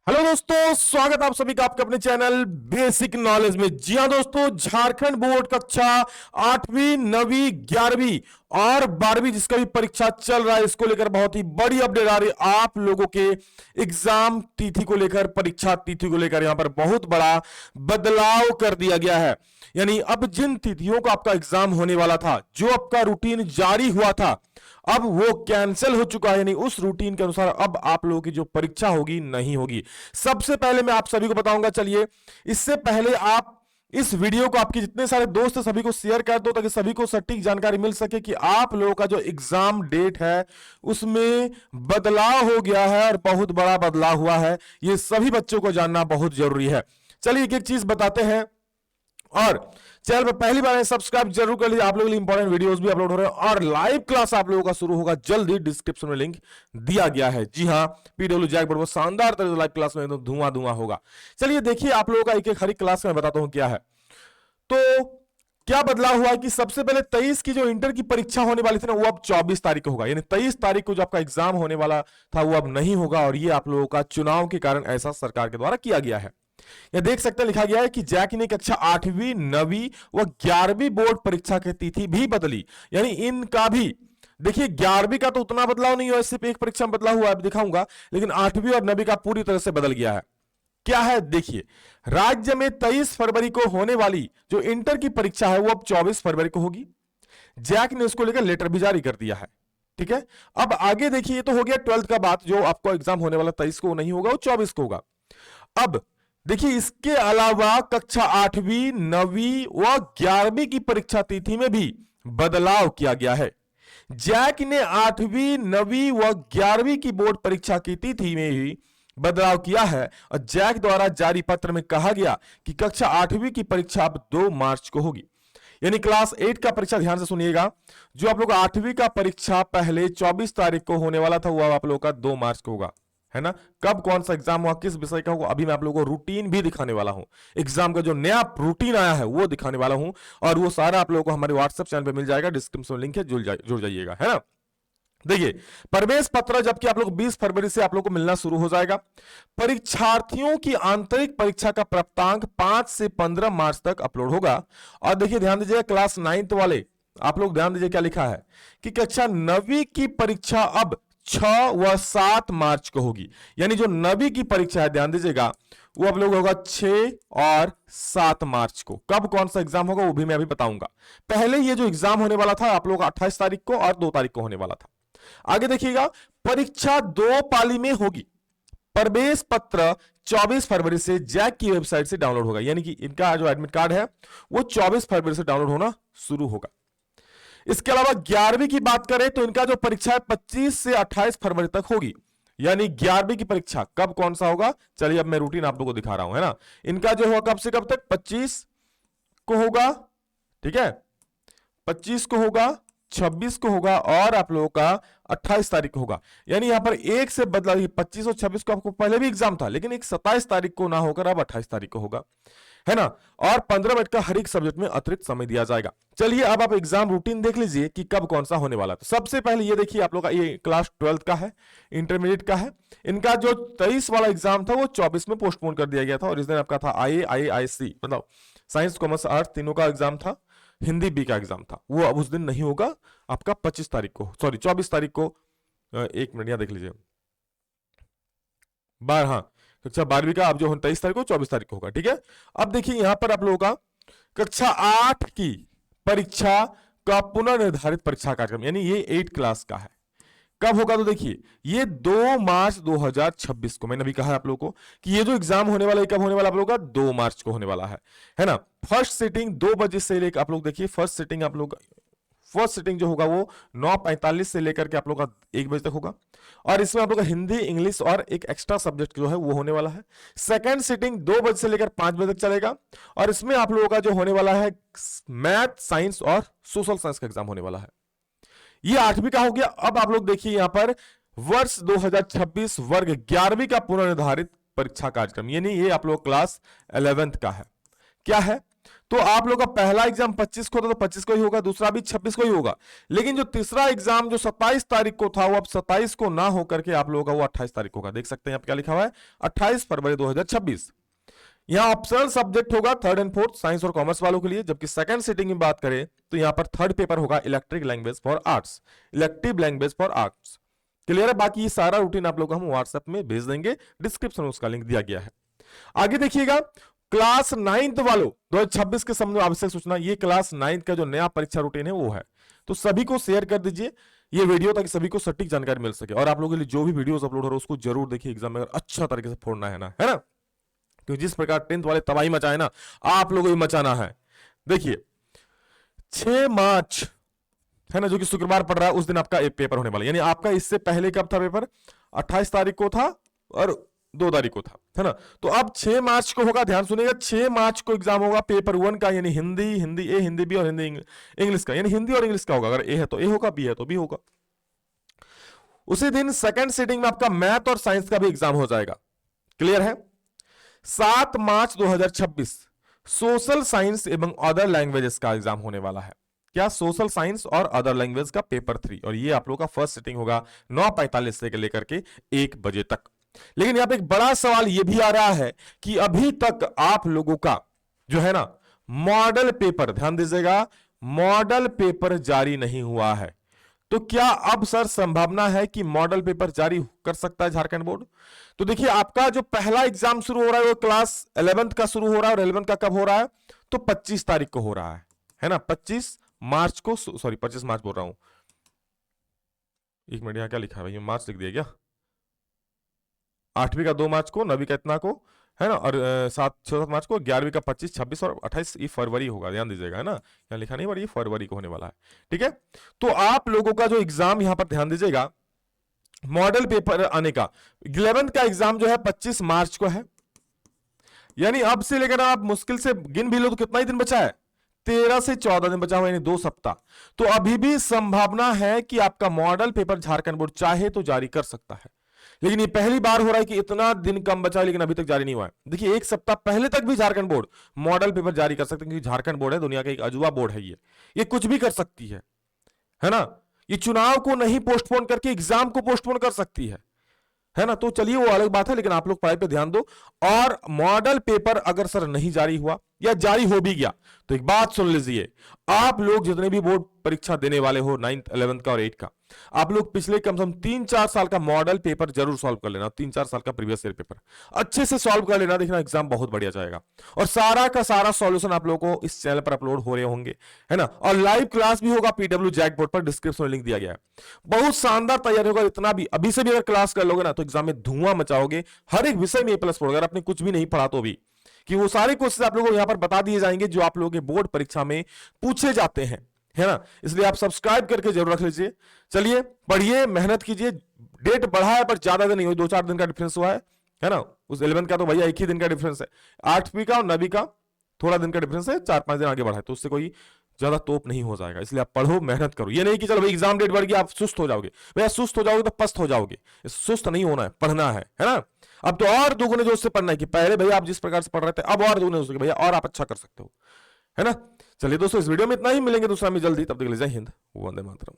Hello दोस्तों, स्वागत है आप सभी का आपके अपने चैनल बेसिक नॉलेज में। जी हां दोस्तों, झारखंड बोर्ड कक्षा 8वीं 9वीं 11वीं और 12वीं जिसका भी परीक्षा चल रहा है, इसको लेकर बहुत ही बड़ी अपडेट आ रही है। आप लोगों के एग्जाम तिथि को लेकर, परीक्षा तिथि को लेकर यहां पर बहुत बड़ा बदलाव कर दिया गया है। यानी अब जिन तिथियों को आपका एग्जाम होने वाला था, जो आपका रूटीन जारी हुआ था, अब वो कैंसिल हो चुका है। यानी उस रूटीन के अनुसार अब आप लोगों की जो परीक्षा होगी नहीं होगी। सबसे पहले मैं आप सभी को बताऊंगा, चलिए इससे पहले आप इस वीडियो को आपके जितने सारे दोस्त सभी को शेयर कर दो, ताकि सभी को सटीक जानकारी मिल सके कि आप लोगों का जो एग्जाम डेट है उसमें बदलाव हो गया है और बहुत बड़ा बदलाव हुआ है। ये सभी बच्चों को जानना बहुत जरूरी है। चलिए एक एक चीज बताते हैं, और चैनल पर पहली बार सब्सक्राइब जरूर कर लीजिए। आप लोगों के लिए इंपॉर्टेंट वीडियोस भी अपलोड हो रहे हैं और लाइव क्लास आप लोगों का शुरू होगा जल्दी। डिस्क्रिप्शन में लिंक दिया गया है। जी हां, पीडब्ल्यू जैक बहुत शानदार तरह से लाइव क्लास में एकदम धुआं धुआं होगा। चलिए देखिए, आप लोगों का एक एक हर एक क्लास में बताता हूं क्या है। तो क्या बदलाव हुआ है कि सबसे पहले 23 की जो इंटर की परीक्षा होने वाली थी ना, वो अब 24 तारीख को होगा। यानी 23 तारीख को जो आपका एग्जाम होने वाला था वो अब नहीं होगा, और ये आप लोगों का चुनाव के कारण ऐसा सरकार के द्वारा किया गया है। यह देख सकते हैं, लिखा गया है कि जैक ने कक्षा 8वीं 9वीं व 11वीं बोर्ड परीक्षा की तिथि भी बदली। यानी इनका भी देखिए, 11वीं का तो उतना बदलाव नहीं हुआ, सिर्फ एक परीक्षा में बदलाव हुआ है, दिखाऊंगा। लेकिन 8वीं और 9वीं का पूरी तरह से बदल गया है। क्या है देखिए, राज्य में 23 फरवरी को होने वाली जो इंटर की परीक्षा है वो अब 24 फरवरी को होगी। जैक ने उसको लेकर लेटर भी जारी कर दिया है। ठीक है, अब आगे देखिए, ये तो हो गया 12th का बात। जो आपको एग्जाम होने वाला 23 को नहीं होगा, वो 24 को होगा। अब देखिए, इसके अलावा कक्षा 8वीं 9वीं व 11वीं की परीक्षा तिथि में भी बदलाव किया गया है। जैक ने 8वीं 9वीं व 11वीं की बोर्ड परीक्षा की तिथि में ही बदलाव किया है, और जैक द्वारा जारी पत्र में कहा गया कि कक्षा 8वीं की परीक्षा अब 2 मार्च को होगी। यानी क्लास 8 का परीक्षा ध्यान से सुनिएगा, जो आप लोग 8वीं का परीक्षा पहले 24 तारीख को होने वाला था, वो आप लोगों का 2 मार्च को होगा, है ना। कब कौन सा एग्जाम हुआ, किस विषय का होगा, अभी मैं आप लोगों को रूटीन भी दिखाने वाला हूं। एग्जाम का जो नया रूटीन आया है वो दिखाने वाला हूं, और वो सारा आप लोगों को हमारे व्हाट्सएप चैनल पे मिल जाएगा। डिस्क्रिप्शन में लिंक है, जुड़ जाइएगा, है ना। देखिए, प्रवेश पत्र जबकि आप लोग 20 फरवरी से आप लोग को मिलना शुरू हो जाएगा। परीक्षार्थियों की आंतरिक परीक्षा का प्राप्तांक 5 से 15 मार्च तक अपलोड होगा। और देखिए ध्यान दीजिएगा, क्लास 9th वाले आप लोग ध्यान दीजिए, क्या लिखा है कि कक्षा 9वीं की परीक्षा अब 6 व 7 मार्च को होगी। यानी जो 9वीं की परीक्षा है, ध्यान दीजिएगा, वो आप लोग होगा 6 और 7 मार्च को। कब कौन सा एग्जाम होगा वो भी मैं अभी बताऊंगा। पहले ये जो एग्जाम होने वाला था आप लोग 28 तारीख को और 2 तारीख को होने वाला था। आगे देखिएगा, परीक्षा 2 पाली में होगी। प्रवेश पत्र 24 फरवरी से जैक की वेबसाइट से डाउनलोड होगा। यानी कि इनका जो एडमिट कार्ड है वो 24 फरवरी से डाउनलोड होना शुरू होगा। इसके अलावा 11वीं की बात करें तो इनका जो परीक्षा है 25 से 28 फरवरी तक होगी। यानी 11वीं की परीक्षा कब कौन सा होगा, चलिए अब मैं रूटीन आप लोगों को दिखा रहा हूं, है ना। इनका जो होगा कब से कब तक, 25 को होगा, ठीक है, 25 को होगा, 26 को होगा, और आप लोगों का 28 तारीख को होगा। यानी यहां पर एक से बदला, 25 और 26 को आपको पहले भी एग्जाम था, लेकिन एक 27 तारीख को ना होकर अब 28 तारीख को होगा, है ना। और 15 मिनट का हर एक सब्जेक्ट में अतिरिक्त समय दिया जाएगा। चलिए अब आप एग्जाम रूटीन देख लीजिए कि कब कौन सा होने वाला है। तो सबसे पहले ये देखिए, आप लोग का ये क्लास 12th का है, इंटरमीडिएट का है। इनका जो 23 वाला एग्जाम था वो 24 में पोस्टपोन कर दिया गया था, और इस दिन आपका था IAIC, मतलब साइंस कॉमर्स आर्ट तीनों का एग्जाम था। हिंदी बी का एग्जाम था, वो अब उस दिन नहीं होगा, आपका 25 तारीख को, सॉरी 24 तारीख को। एक मिनट यहां देख लीजिए, हाँ, कक्षा 12वीं का अब जो 23 तारीख को 24 तारीख को होगा, ठीक है। अब देखिए यहां पर आप लोगों का कक्षा 8 की परीक्षा का पुनर्निर्धारित परीक्षा कार्यक्रम, यानी ये 8 क्लास का है, कब होगा तो देखिए, ये 2 मार्च 2026 को, मैंने अभी कहा है आप लोगों को कि ये जो एग्जाम होने वाला है कब होने वाला आप लोगों का, 2 मार्च को होने वाला है ना। फर्स्ट सिटिंग 2 बजे से लेकर आप लोग देखिए, फर्स्ट सिटिंग जो होगा वो 9:45 से लेकर के आप लोग का 1 बजे तक होगा। और इसमें आप लोग का हिंदी, इंग्लिश और एक एक्स्ट्रा सब्जेक्ट जो है वो होने वाला है। सेकंड सिटिंग 2 बजे से लेकर 5 बजे तक चलेगा, और इसमें आप लोगों का जो होने वाला है मैथ, साइंस और सोशल साइंस का एग्जाम होने वाला है। ये 8वीं का हो गया। अब आप लोग देखिए यहां पर वर्ष 2026 वर्ग 11वीं का पुनर्निर्धारित परीक्षा कार्यक्रम, यानी ये आप लोग क्लास 11th का है। क्या है तो आप लोग का पहला एग्जाम 25 को था तो 25 को ही होगा, दूसरा भी 26 को ही होगा। लेकिन जो तीसरा एग्जाम जो 27 तारीख को था वो अब 27 को ना होकर के आप लोगों का वो 28 तारीख को होगा। देख सकते हैं आप क्या लिखा हुआ है, 28 फरवरी 2026। यहां ऑप्शनल सब्जेक्ट होगा थर्ड एंड फोर्थ, साइंस और कॉमर्स वालों के लिए। जबकि सेकंड सिटिंग की बात करें तो यहां पर थर्ड पेपर होगा electric language for arts, elective language for arts. Clear है? बाकी ये सारा रूटीन आप लोग को हम व्हाट्सएप में भेज देंगे, डिस्क्रिप्शन में उसका लिंक दिया गया है। आगे देखिएगा, क्लास 9th वालों 2026 के संबंध में आवश्यक सूचना, ये क्लास 9th का जो नया परीक्षा रूटीन है वो है, तो सभी को शेयर कर दीजिए ये वीडियो ताकि सभी को सटीक जानकारी मिल सके। और आप लोगों के लिए जो भी वीडियोस अपलोड हो रहा है उसको जरूर देखिए, एग्जाम में अगर अच्छा तरीके से फोड़ना है ना, है ना, क्योंकि जिस प्रकार 10th वाले तबाही मचाए ना, आप लोगों को भी मचाना है। देखिए 6 मार्च है ना, जो कि शुक्रवार पड़ रहा है, उस दिन आपका एक पेपर होने वाला है। यानी आपका इससे पहले कब था पेपर, 28 तारीख को था और 2 तारीख को था, है ना। तो अब 6 मार्च को होगा, ध्यान सुनिएगा, 6 मार्च को एग्जाम होगा पेपर 1 का, यानी हिंदी, हिंदी ए, हिंदी बी और हिंदी इंग्लिश का, यानी हिंदी और इंग्लिश का होगा। अगर ए है तो ए होगा, बी है तो बी होगा। उसी दिन सेकंड सिटिंग में आपका मैथ और साइंस का भी एग्जाम हो जाएगा। क्लियर है? 7 मार्च 2026 सोशल साइंस एवं अदर लैंग्वेजेस का एग्जाम होने वाला है। क्या? सोशल साइंस और अदर लैंग्वेज का पेपर 3, और ये आप लोगों का फर्स्ट सिटिंग होगा 9:45 से लेकर के 1 बजे तक। लेकिन यहां पे एक बड़ा सवाल ये भी आ रहा है कि अभी तक आप लोगों का जो है ना मॉडल पेपर, ध्यान दीजिएगा, मॉडल पेपर जारी नहीं हुआ है। तो क्या अब सर संभावना है कि मॉडल पेपर जारी कर सकता है झारखंड बोर्ड? तो देखिए आपका जो पहला एग्जाम शुरू हो रहा है वो क्लास 11th का शुरू हो रहा है, और 11th का कब हो रहा है? तो 25 तारीख को हो रहा है ना, 25 मार्च को, सॉरी 25 मार्च बोल रहा हूं, एक मिनट, यहां क्या लिखा है भाई, मार्च लिख दिया क्या? 8वीं का 2 मार्च को, 9वीं का इतना को, है ना, और 7 मार्च को, 11वीं का 25, 26 और 28 ये फरवरी होगा, ध्यान दीजिएगा, है ना, यहाँ लिखा नहीं पर ये फरवरी को होने वाला है। ठीक है, तो आप लोगों का जो एग्जाम यहां पर ध्यान दीजिएगा, मॉडल पेपर आने का 11th का एग्जाम जो है 25 मार्च को है। यानी अब से लेकर आप मुश्किल से गिन भी लो तो कितना ही दिन बचा है, 13 से 14 दिन बचा हुआ, यानी 2 सप्ताह। तो अभी भी संभावना है कि आपका मॉडल पेपर झारखंड बोर्ड चाहे तो जारी कर सकता है। लेकिन ये पहली बार हो रहा है कि इतना दिन कम बचा है लेकिन अभी तक जारी नहीं हुआ है। देखिए 1 सप्ताह पहले तक भी झारखंड बोर्ड मॉडल पेपर जारी कर सकते हैं, क्योंकि झारखंड बोर्ड है दुनिया का एक अजूबा बोर्ड है, ये कुछ भी कर सकती है ना। ये चुनाव को नहीं पोस्टपोन करके एग्जाम को पोस्टपोन कर सकती है ना। तो चलिए वो अलग बात है, लेकिन आप लोग पढ़ाई पे ध्यान दो। और मॉडल पेपर अगर सर नहीं जारी हुआ या जारी हो भी गया तो एक बात सुन लीजिए, आप लोग जितने भी बोर्ड परीक्षा देने वाले हो 9th 11th का और 8 का, आप लोग पिछले कम से कम 3-4 साल का मॉडल पेपर जरूर सॉल्व कर लेना, 3-4 साल का प्रीवियस ईयर पेपर अच्छे से सॉल्व कर लेना, देखना एग्जाम बहुत बढ़िया जाएगा। और सारा का सारा सॉल्यूशन आप लोगों को इस चैनल पर अपलोड हो रहे होंगे, है ना। और लाइव क्लास भी होगा पीडब्ल्यू जैक बोर्ड पर, डिस्क्रिप्शन में लिंक दिया गया है। बहुत शानदार तैयारी होगा, इतना भी अभी से भी अगर क्लास कर लोगे ना तो एग्जाम में धुआं मचाओगे, हर एक विषय में A+ पढ़ोगे, अगर आपने कुछ भी नहीं पढ़ा तो भी, कि वो सारे क्वेश्चन आप लोगों को यहां पर बता दिए जाएंगे जो आप लोगों के बोर्ड परीक्षा में पूछे जाते हैं, है ना। इसलिए आप सब्सक्राइब करके जरूर रख लीजिए। चलिए पढ़िए, मेहनत कीजिए। डेट बढ़ा है पर ज्यादा दिन नहीं हुई, 2-4 दिन का डिफरेंस हुआ है ना। उस 11th का तो भैया 1 ही दिन का डिफरेंस है, 8वीं का और 9वीं का थोड़ा दिन का डिफरेंस है, 4-5 दिन आगे बढ़ा है, तो उससे कोई ज्यादा तोप नहीं हो जाएगा। इसलिए आप पढ़ो, मेहनत करो। ये नहीं कि चलो भाई एग्जाम डेट बढ़ गई आप सुस्त हो जाओगे, भैया सुस्त हो जाओगे तो पस्त हो जाओगे। सुस्त नहीं होना है, पढ़ना है ना। अब तो और दुगने जोश से पढ़ना है, कि पहले भैया आप जिस प्रकार से पढ़ रहे थे अब और दुगने जोश से भैया और आप अच्छा कर सकते हो, है ना। चलिए दोस्तों, इस वीडियो में इतना ही, मिलेंगे दूसरा में जल्दी, तब तक के लिए जय हिंद, वंदे मातरम।